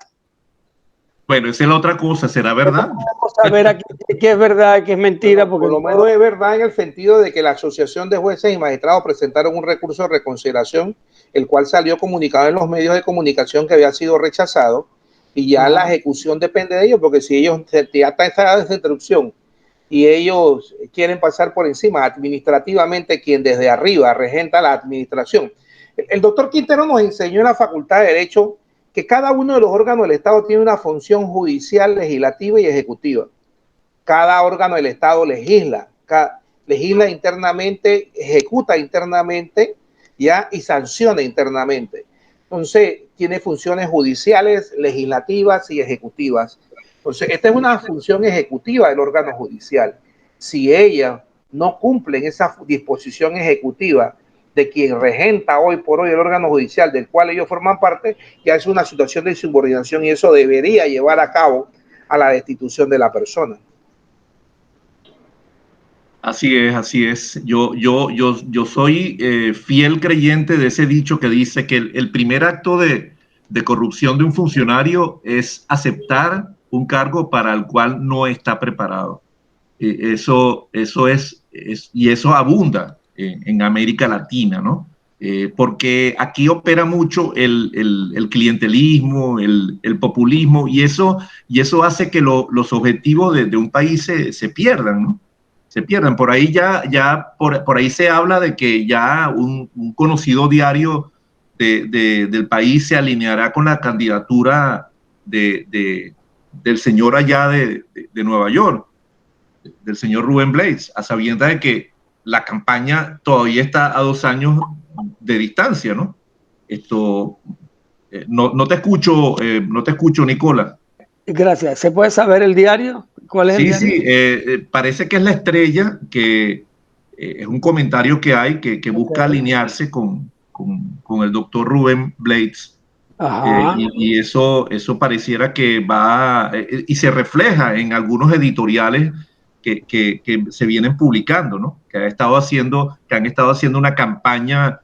B: Bueno, esa es la otra cosa, ¿será verdad?
D: Vamos a ver aquí qué es verdad y qué es mentira.
C: Porque por lo menos es verdad en el sentido de que la Asociación de Jueces y Magistrados presentaron un recurso de reconsideración, el cual salió comunicado en los medios de comunicación que había sido rechazado, y ya la ejecución depende de ellos, porque si ellos ya está esa desinstrucción y ellos quieren pasar por encima administrativamente, quien desde arriba regenta la administración. El doctor Quintero nos enseñó en la Facultad de Derecho que cada uno de los órganos del Estado tiene una función judicial, legislativa y ejecutiva. Cada órgano del Estado legisla internamente, ejecuta internamente, ¿ya? Y sanciona internamente. Entonces, tiene funciones judiciales, legislativas y ejecutivas. Entonces, esta es una función ejecutiva del órgano judicial. Si ella no cumple en esa disposición ejecutiva de quien regenta hoy por hoy el órgano judicial del cual ellos forman parte, ya es una situación de insubordinación y eso debería llevar a cabo a la destitución de la persona.
B: Así es, así es. Yo soy fiel creyente de ese dicho que dice que el primer acto de corrupción de un funcionario es aceptar un cargo para el cual no está preparado. Eso es, y eso abunda en América Latina, ¿no? Porque aquí opera mucho el clientelismo, el populismo, y eso hace que los objetivos de un país se pierdan, ¿no? Se pierdan. Por ahí por ahí se habla de que ya un conocido diario del país se alineará con la candidatura del señor allá de Nueva York, del señor Rubén Blades, a sabiendas de que la campaña todavía está a 2 años de distancia, ¿no? No te escucho, Nicola.
D: Gracias. ¿Se puede saber el diario? ¿Cuál es el diario?
B: Sí, parece que es La Estrella, que es un comentario que hay que busca alinearse con el doctor Rubén Blades. Y eso pareciera que va, y se refleja en algunos editoriales que se vienen publicando, ¿no? Que han estado haciendo una campaña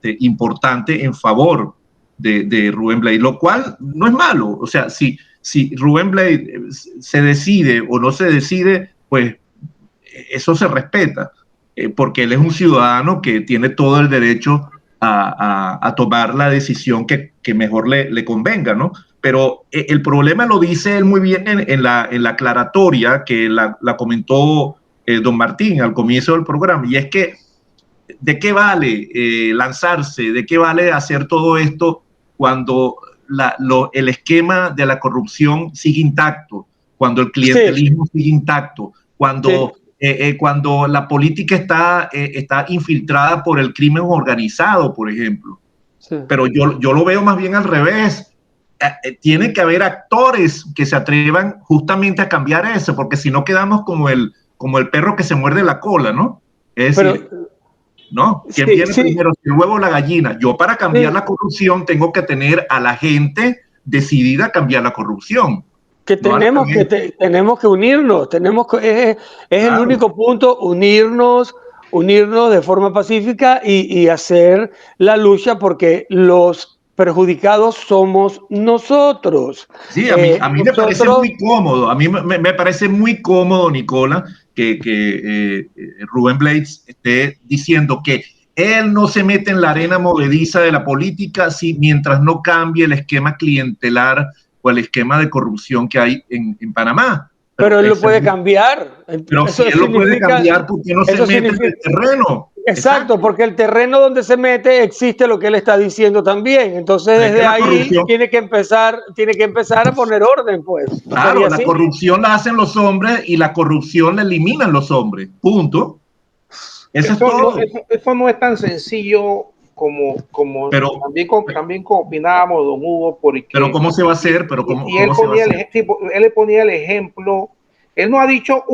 B: importante en favor de Rubén Blades, lo cual no es malo. O sea, si Rubén Blades se decide o no se decide, pues eso se respeta. porque él es un ciudadano que tiene todo el derecho a tomar la decisión que mejor le convenga, ¿no? Pero el problema lo dice él muy bien en la aclaratoria que la comentó don Martín al comienzo del programa, y es que ¿de qué vale lanzarse? ¿De qué vale hacer todo esto cuando el esquema de la corrupción sigue intacto, cuando el clientelismo sigue intacto, cuando, cuando la política está infiltrada por el crimen organizado, por ejemplo? Pero yo lo veo más bien al revés. Tiene que haber actores que se atrevan justamente a cambiar eso, porque si no quedamos como el perro que se muerde la cola, ¿no? Es decir, ¿no? ¿Quién viene primero, el huevo o la gallina? Yo para cambiar la corrupción tengo que tener a la gente decidida a cambiar la corrupción.
D: Que tenemos, tenemos que unirnos, es el único punto, unirnos de forma pacífica y hacer la lucha, porque los perjudicados somos nosotros.
B: Sí, a mí me parece muy cómodo, a mí me parece muy cómodo, Nicola, que Rubén Blades esté diciendo que él no se mete en la arena movediza de la política mientras no cambie el esquema clientelar o el esquema de corrupción que hay en Panamá.
D: Pero él lo puede cambiar.
B: Pero si él lo puede cambiar, ¿por qué no se mete en el terreno?
D: Exacto, porque el terreno donde se mete existe lo que él está diciendo también. Entonces, desde ahí tiene que empezar a poner orden, pues.
B: Claro, la corrupción la hacen los hombres y la corrupción la eliminan los hombres. Punto. Eso es todo.
C: Eso no es tan sencillo como pero, también combinábamos, don Hugo, porque...
B: Pero ¿cómo se va a hacer?
C: Y él le ponía el ejemplo. Él no ha dicho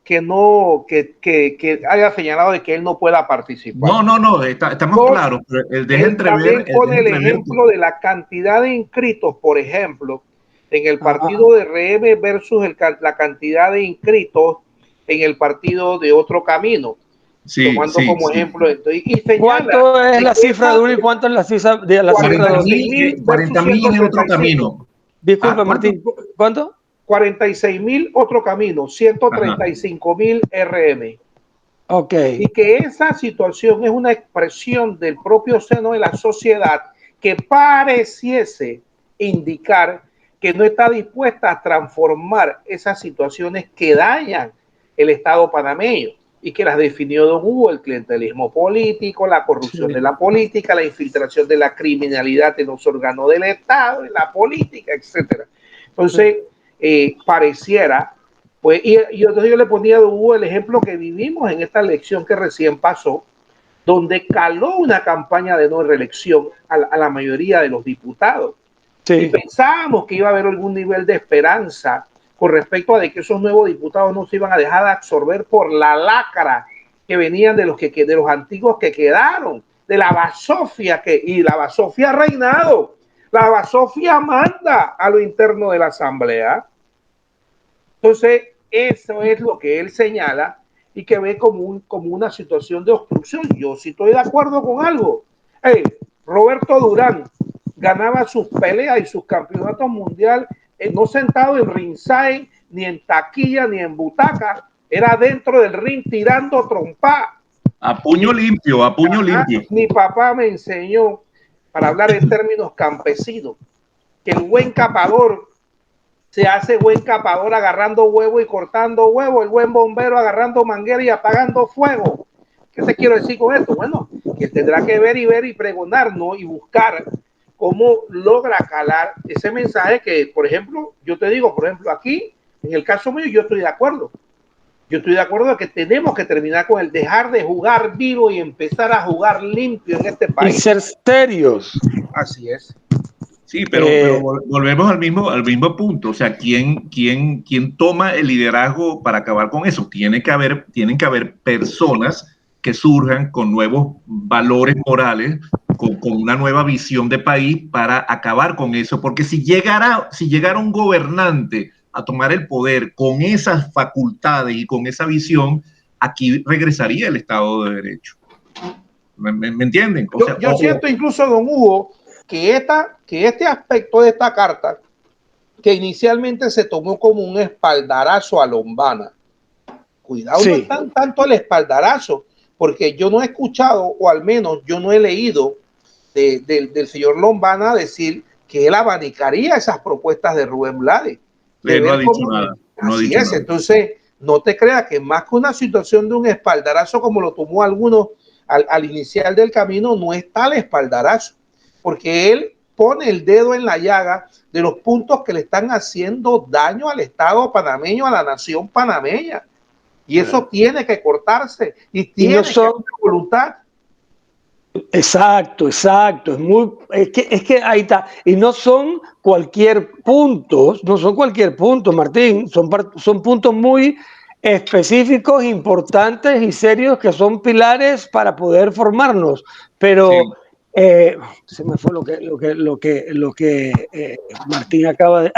C: que haya señalado de que él no pueda participar.
B: No, estamos claros. Él deja entrever.
C: También pone el ejemplo de la cantidad de inscritos, por ejemplo, en el partido de RM versus la cantidad de inscritos en el partido de Otro Camino. Tomando como ejemplo esto.
D: ¿Cuánto es la cifra de uno y cuánto es la cifra de la cifra de otro?
B: 40.000 en Otro Camino.
D: Disculpa, Martín, ¿cuánto?
C: 46.000 Otro Camino, 135.000 RM.
D: Ok.
C: Y que esa situación es una expresión del propio seno de la sociedad que pareciese indicar que no está dispuesta a transformar esas situaciones que dañan el Estado panameño y que las definió don Hugo: el clientelismo político, la corrupción de la política, la infiltración de la criminalidad en los órganos del Estado, en la política, etcétera. Entonces, pareciera, pues, y yo le ponía a don Hugo el ejemplo que vivimos en esta elección que recién pasó, donde caló una campaña de no reelección a la mayoría de los diputados. Y pensábamos que iba a haber algún nivel de esperanza con respecto a de que esos nuevos diputados no se iban a dejar de absorber por la lacra que venían de los antiguos que quedaron, de la basofia y la basofia ha reinado. La basofia manda a lo interno de la asamblea. Entonces, eso es lo que él señala y que ve como una situación de obstrucción. Yo sí estoy de acuerdo con algo. Roberto Durán ganaba sus peleas y sus campeonatos mundiales no sentado en ringside, ni en taquilla, ni en butaca, era dentro del ring tirando trompa.
B: A puño limpio, a puño limpio.
C: Mi papá me enseñó, para hablar en términos campesinos, que el buen capador se hace buen capador agarrando huevo y cortando huevo, el buen bombero agarrando manguera y apagando fuego. ¿Qué te quiero decir con esto? Bueno, que tendrá que ver y pregonarnos y buscar cómo logra calar ese mensaje que, por ejemplo, yo te digo, por ejemplo, aquí, en el caso mío, yo estoy de acuerdo. Yo estoy de acuerdo de que tenemos que terminar con el dejar de jugar vivo y empezar a jugar limpio en este país.
D: Y ser serios.
C: Así es.
B: Sí, pero volvemos al mismo punto. O sea, ¿quién toma el liderazgo para acabar con eso? Tienen que haber personas que surjan con nuevos valores morales, con una nueva visión de país para acabar con eso. Porque si llegara un gobernante a tomar el poder con esas facultades y con esa visión, aquí regresaría el Estado de Derecho. ¿Me entienden? O sea,
C: yo siento incluso, don Hugo, que este aspecto de esta carta, que inicialmente se tomó como un espaldarazo a Lombana, cuidado, no es tanto el espaldarazo, porque yo no he escuchado, o al menos yo no he leído del señor Lombana decir que él abanicaría esas propuestas de Rubén Blades.
B: No ha dicho nada. No
C: así
B: ha dicho
C: es,
B: nada.
C: Entonces no te creas que más que una situación de un espaldarazo como lo tomó algunos al inicial del camino, no es tal espaldarazo, porque él pone el dedo en la llaga de los puntos que le están haciendo daño al Estado panameño, a la nación panameña. Y eso tiene que cortarse y tiene que haber voluntad.
D: Exacto. Es que ahí está. Y no son cualquier punto, Martín. Son puntos muy específicos, importantes y serios que son pilares para poder formarnos. Pero se me fue lo que Martín acaba de.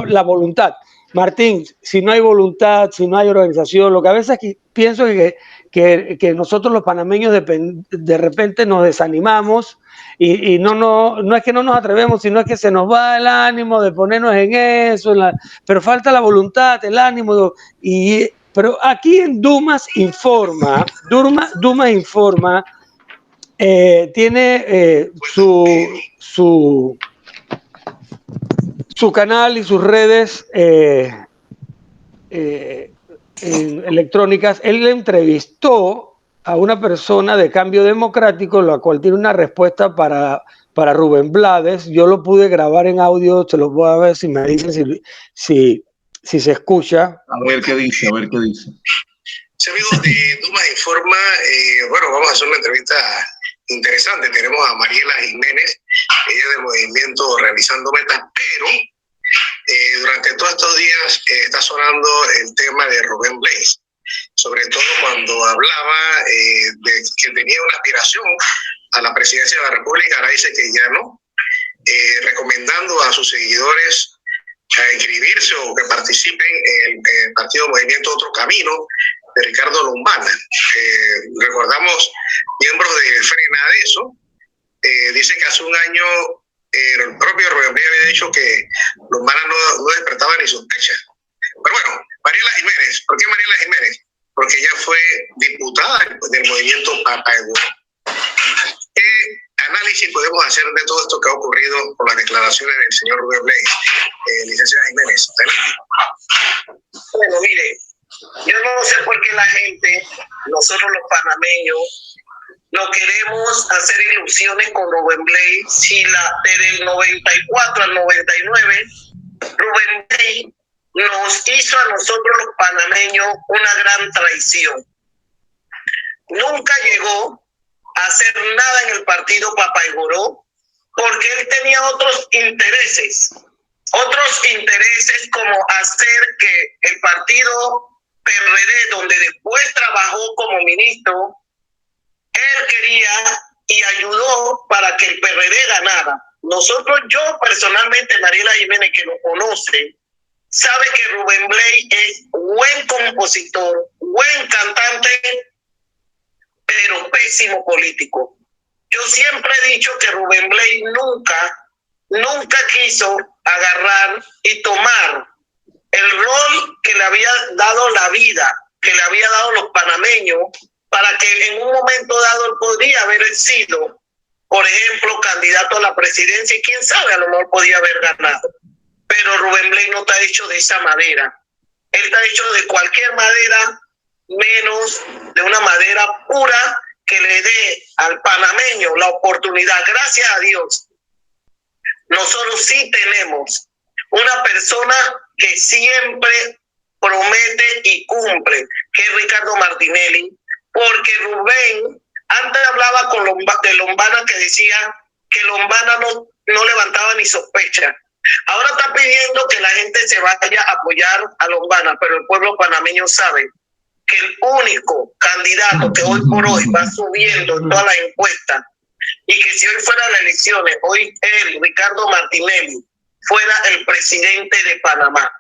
D: La voluntad. Martín, si no hay voluntad, si no hay organización, lo que a veces pienso es que nosotros los panameños de repente nos desanimamos y no es que no nos atrevemos, sino es que se nos va el ánimo de ponernos en eso, pero falta la voluntad, el ánimo. Pero aquí en Dumas Informa, tiene su canal y sus redes electrónicas. Él le entrevistó a una persona de Cambio Democrático, la cual tiene una respuesta para Rubén Blades. Yo lo pude grabar en audio, se los voy a ver si me dicen si se escucha.
B: A ver qué dice.
E: Sí, amigos de Dumas Informa, bueno, vamos a hacer una entrevista interesante. Tenemos a Mariela Jiménez, ella del movimiento Realizando Metas, pero durante todos estos días está sonando el tema de Rubén Blades, sobre todo cuando hablaba de que tenía una aspiración a la presidencia de la República. Ahora dice que ya no, recomendando a sus seguidores a inscribirse o que participen en el partido Movimiento Otro Camino de Ricardo Lombana. Recordamos miembros de Frena de eso, dice que hace un año el propio Rubén Blades había dicho que Lombana no despertaba ni sospecha. Pero bueno, Mariela Jiménez, ¿por qué Mariela Jiménez? Porque ella fue diputada del movimiento Papá Egoro. ¿Qué análisis podemos hacer de todo esto que ha ocurrido con las declaraciones del señor Rubén Blades? Licenciada Jiménez, adelante.
F: Bueno, mire, yo no sé por qué la gente, nosotros los panameños, no queremos hacer ilusiones con Rubén Blades. Si desde el 94 al 99, Rubén Blades nos hizo a nosotros los panameños una gran traición. Nunca llegó a hacer nada en el partido Papá Egoro porque él tenía otros intereses como hacer que el partido PRD, donde después trabajó como ministro, él quería y ayudó para que el PRD ganara. Yo personalmente, Mariela Jiménez, que lo conoce, sabe que Rubén Blades es buen compositor, buen cantante, pero pésimo político. Yo siempre he dicho que Rubén Blades nunca quiso agarrar y tomar el rol que le había dado la vida, que le había dado los panameños, para que en un momento dado él podría haber sido, por ejemplo, candidato a la presidencia, y quién sabe, a lo mejor podía haber ganado. Pero Rubén Blades no está hecho de esa madera. Él está hecho de cualquier madera, menos de una madera pura que le dé al panameño la oportunidad. Gracias a Dios, nosotros sí tenemos una persona que siempre promete y cumple, que es Ricardo Martinelli, porque Rubén antes hablaba de Lombana, que decía que Lombana no levantaba ni sospecha. Ahora está pidiendo que la gente se vaya a apoyar a Lombana, pero el pueblo panameño sabe que el único candidato que hoy por hoy va subiendo en todas las encuestas, y que si hoy fueran las elecciones, hoy él, Ricardo Martinelli, fuera el presidente de Panamá.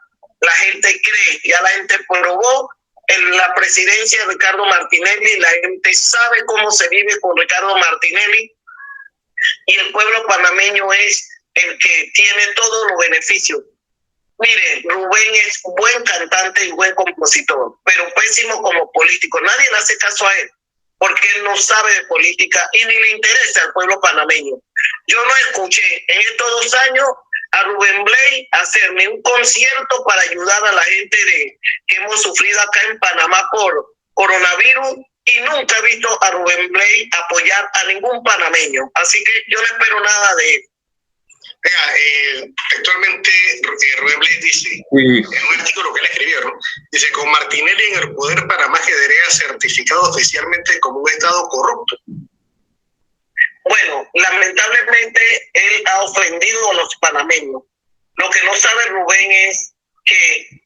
F: La gente cree, ya la gente probó en la presidencia de Ricardo Martinelli, la gente sabe cómo se vive con Ricardo Martinelli, y el pueblo panameño es el que tiene todos los beneficios. Mire, Rubén es buen cantante y buen compositor, pero pésimo como político. Nadie le hace caso a él. porque él no sabe de política y ni le interesa al pueblo panameño. Yo no escuché en estos 2 años a Rubén Blades hacerme un concierto para ayudar a la gente que hemos sufrido acá en Panamá por coronavirus, y nunca he visto a Rubén Blades apoyar a ningún panameño. Así que yo no espero nada de él.
E: Actualmente Rubén Blades dice, en un artículo que él escribió, ¿no? Dice, con Martinelli en el poder, Panamá quedaría certificado oficialmente como un estado corrupto.
F: Bueno, lamentablemente él ha ofendido a los panameños. Lo que no sabe Rubén es que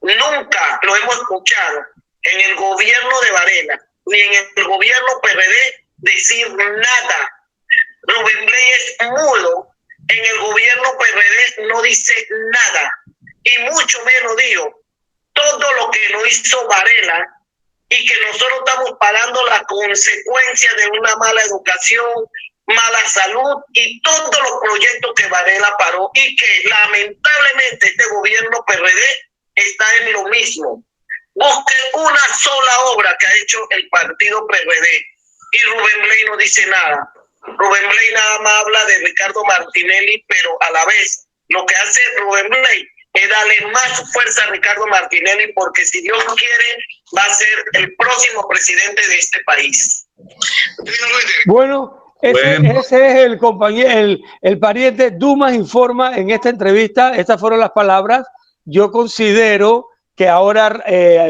F: nunca lo hemos escuchado en el gobierno de Varela ni en el gobierno PRD decir nada. Rubén Blades es mudo. En el gobierno PRD no dice nada, y mucho menos dijo todo lo que no hizo Varela, y que nosotros estamos pagando la consecuencia de una mala educación, mala salud y todos los proyectos que Varela paró, y que lamentablemente este gobierno PRD está en lo mismo. Busque una sola obra que ha hecho el partido PRD y Rubén Blades no dice nada. Rubén Blades nada más habla de Ricardo Martinelli, pero a la vez lo que hace Rubén Blades es darle más fuerza a Ricardo Martinelli, porque si Dios quiere va a ser el próximo presidente de este país.
D: Bueno, ese es el compañero, el pariente. Dumas informa en esta entrevista. Estas fueron las palabras. Yo considero que ahora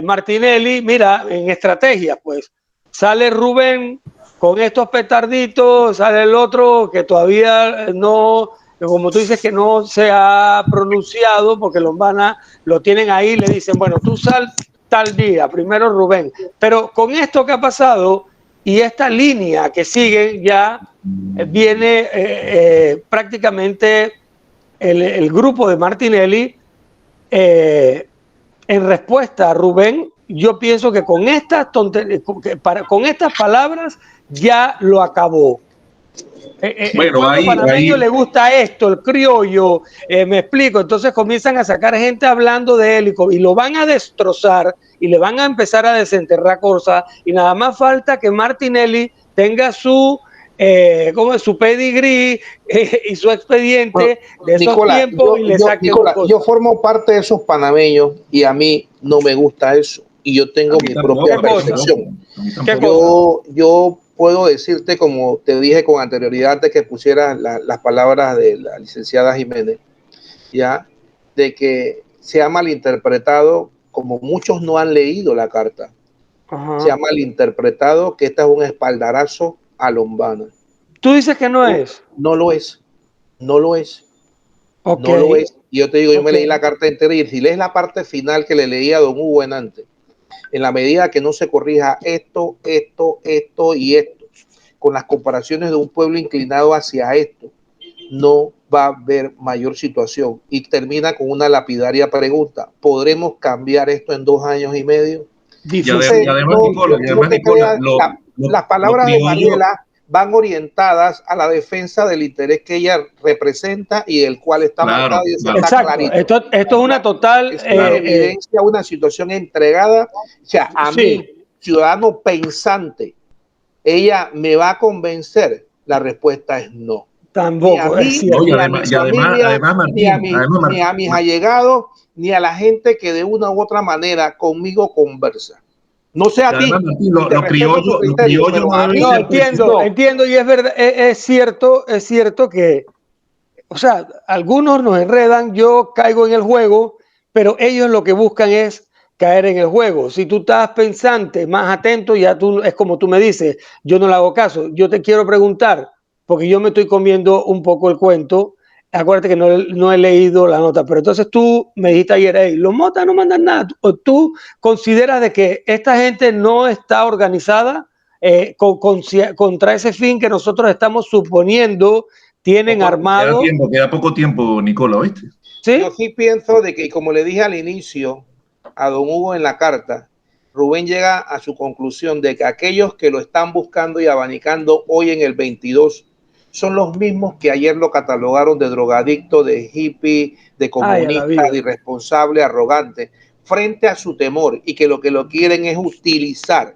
D: Martinelli, mira, en estrategia, pues sale Rubén con estos petarditos, sale el otro que todavía no, como tú dices, que no se ha pronunciado, porque lo tienen ahí, le dicen, bueno, tú sal tal día, primero Rubén. Pero con esto que ha pasado y esta línea que siguen, ya viene prácticamente el grupo de Martinelli en respuesta a Rubén. Yo pienso que con estas palabras ya lo acabó.
B: Bueno,
D: al panameño le gusta esto, el criollo, me explico. Entonces comienzan a sacar gente hablando de él y lo van a destrozar y le van a empezar a desenterrar cosas, y nada más falta que Martinelli tenga su su pedigrí y su expediente de esos tiempos y le saque
C: yo formo parte de esos panameños y a mí no me gusta eso, y yo tengo mi propia percepción. Yo puedo decirte, como te dije con anterioridad, antes que pusieras las palabras de la licenciada Jiménez, ya, de que se ha malinterpretado, como muchos no han leído la carta. Se ha malinterpretado que esta es un espaldarazo a Lombana.
D: ¿Tú dices que no es?
C: No lo es. No lo es.
D: Okay.
C: No lo es. Y yo te digo, yo me leí la carta entera, y si lees la parte final que le leía a don Hugo Enante, en la medida que no se corrija esto y esto, con las comparaciones de un pueblo inclinado hacia esto, no va a haber mayor situación. Y termina con una lapidaria pregunta: ¿podremos cambiar esto en 2 años y medio?
B: Y además, Nicola,
C: las palabras de Mariela van orientadas a la defensa del interés que ella representa y el cual está marcado, y eso está clarito.
D: Esto es una total
C: evidencia, una situación entregada. O sea, a mí, ciudadano pensante, ¿ella me va a convencer? La respuesta es no.
D: Tampoco.
C: Ni a mis allegados, ni a la gente que de una u otra manera conmigo conversa. No sé a ti.
B: Los criollos
D: no, entiendo, y es verdad, es cierto que, o sea, algunos nos enredan, yo caigo en el juego, pero ellos lo que buscan es caer en el juego. Si tú estás pensante, más atento, ya tú, es como tú me dices, yo no le hago caso. Yo te quiero preguntar, porque yo me estoy comiendo un poco el cuento. Acuérdate que no he leído la nota, pero entonces tú me dijiste ayer, hey, los motas no mandan nada. ¿O tú consideras de que esta gente no está organizada contra ese fin que nosotros estamos suponiendo tienen armado?
B: Queda poco tiempo, Nicola, ¿oíste?
C: ¿Sí? Yo sí pienso de que, como le dije al inicio a don Hugo en la carta, Rubén llega a su conclusión de que aquellos que lo están buscando y abanicando hoy en el 22 son los mismos que ayer lo catalogaron de drogadicto, de hippie, de comunista, de irresponsable, arrogante, frente a su temor, y que lo quieren es utilizar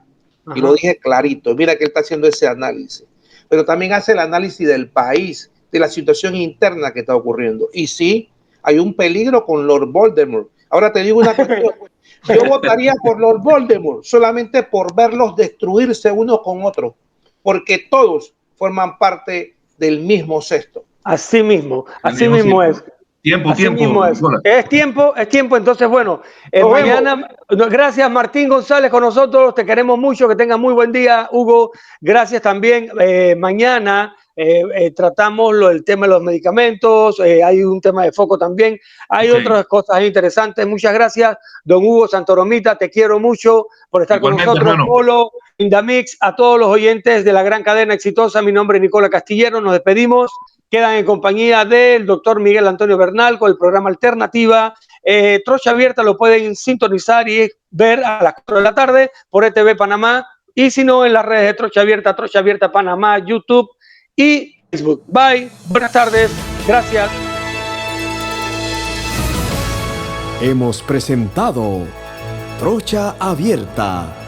C: Y lo dije clarito. Mira que él está haciendo ese análisis. Pero también hace el análisis del país, de la situación interna que está ocurriendo. Y sí, hay un peligro con Lord Voldemort. Ahora te digo una cuestión. Yo votaría por Lord Voldemort solamente por verlos destruirse unos con otros, porque todos forman parte del mismo cesto.
D: Así mismo es.
B: Tiempo,
D: Así mismo es. Es tiempo. Entonces, bueno, mañana, gracias Martín González con nosotros, te queremos mucho, que tengas muy buen día, Hugo. Gracias también. Mañana tratamos el tema de los medicamentos, hay un tema de foco también, hay otras cosas interesantes. Muchas gracias, don Hugo Santoromita, te quiero mucho por estar con nosotros.
B: Hermano.
D: Polo, Indamix, a todos los oyentes de la gran cadena exitosa, mi nombre es Nicola Castillero, nos despedimos. Quedan en compañía del doctor Miguel Antonio Bernal con el programa Alternativa. Trocha Abierta lo pueden sintonizar y ver a las 4 de la tarde por ETV Panamá. Y si no, en las redes de Trocha Abierta Panamá, YouTube y Facebook. Bye. Buenas tardes. Gracias.
A: Hemos presentado Trocha Abierta